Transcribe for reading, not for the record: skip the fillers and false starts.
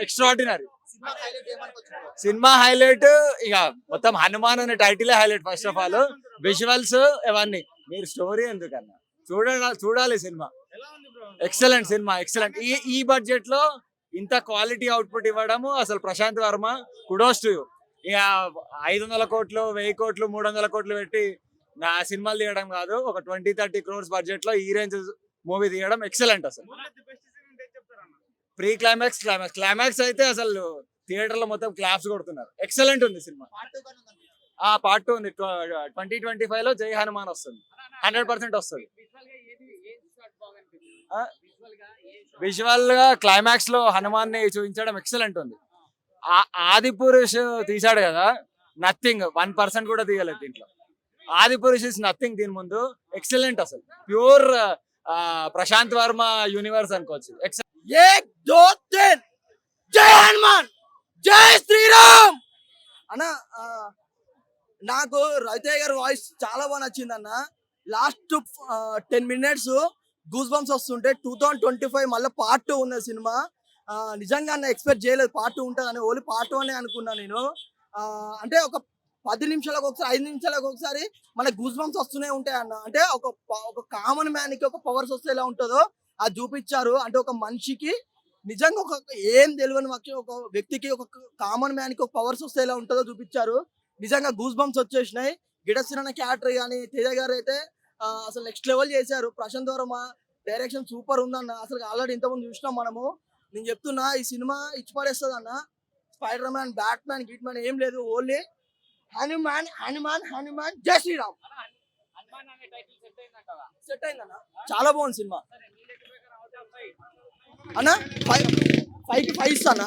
Extraordinary cinema highlight. ఇక మొత్తం హనుమాన్ అనే టైటిలే highlight. First of all visuals ఇవన్నీ. మీరు స్టోరీ ఎందుకన్నా చూడాలి సినిమా. Excellent cinema, excellent. ఈ బడ్జెట్ లో ఇంత క్వాలిటీ అవుట్పుట్ ఇవ్వడము అసలు ప్రశాంత్ వర్మ కుడోస్ టు. ఇక 500 కోట్లు 1000 కోట్లు 300 కోట్లు పెట్టి నా సినిమాలు తీయడం కాదు, ఒక 20-30 crores బడ్జెట్ లో ఈ రేంజ్ మూవీ తీయడం ఎక్సలెంట్. అసలు ప్రీ క్లైమాక్స్ అయితే అసలు థియేటర్ లో మొత్తం క్లాప్స్ కొడుతున్నారు. ఎక్సలెంట్ ఉంది సినిమా. పార్ట్ 2 ఉంది. 2025 లో జై హనుమాన్ వస్తుంది. 100% వస్తుంది. విజువల్ గా క్లైమాక్స్ లో హనుమాన్ ని చూపించడం ఎక్సలెంట్ ఉంది. ఆది పురుష్ తీసాడు కదా, నథింగ్. 1% కూడా తీయలేదు దీంట్లో. ఆది పురుష్ ఇస్ నథింగ్ దీని ముందు. ఎక్సలెంట్. అసలు ప్యూర్ ప్రశాంత్ వర్మ యూనివర్స్ అనుకోవచ్చు. జై హనుమాన్, జై శ్రీరామ్ అన్న. నాకు రవితేజ గారి వాయిస్ చాలా బాగా నచ్చింది అన్న. లాస్ట్ 10 minutes గూస్ బంప్స్ వస్తుంటే 2025 మళ్ళీ పార్ట్ 2 ఉన్న సినిమా. నిజంగా అన్న ఎక్స్పెక్ట్ చేయలేదు పార్ట్ 2 ఉంటుందని. ఓన్లీ పార్ట్ 1 అనే అనుకున్నా నేను. అంటే ఒక 10 నిమిషాలకు ఒకసారి 5 నిమిషాలకు ఒకసారి మనకి గూస్ బంప్స్ వస్తూనే ఉంటాయి అన్న. అంటే ఒక కామన్ మ్యాన్ కి ఒక పవర్స్ వస్తే ఎలా ఉంటుందో అది చూపించారు. అంటే ఒక మనిషికి నిజంగా ఒక ఏం తెలియని ఒక వ్యక్తికి, ఒక కామన్ మ్యాన్ కి ఒక పవర్స్ వస్తే ఎలా ఉంటుందో చూపించారు. నిజంగా గూస్ బంప్స్ వచ్చేసినాయి. గిడసిన క్యారెక్టర్ కానీ తేజ గారు అయితే అసలు నెక్స్ట్ లెవెల్ చేశారు. ప్రశాంత్ వర్మ డైరెక్షన్ సూపర్ ఉందన్న. అసలు ఆల్రెడీ ఇంతకుముందు చూసినాం మనము. నేను చెప్తున్నా ఈ సినిమా ఇచ్చి పడేస్తుంది అన్న. Spider man, bat man, Git man ఏం లేదు. ఓన్లీ హనుమాన్ హనుమాన్ హనుమాన్ జై శ్రీరామ్. సెట్ అయిందన్న. చాలా బాగుంది సినిమా అన్న. 5కి 5 ఇస్తా అన్న.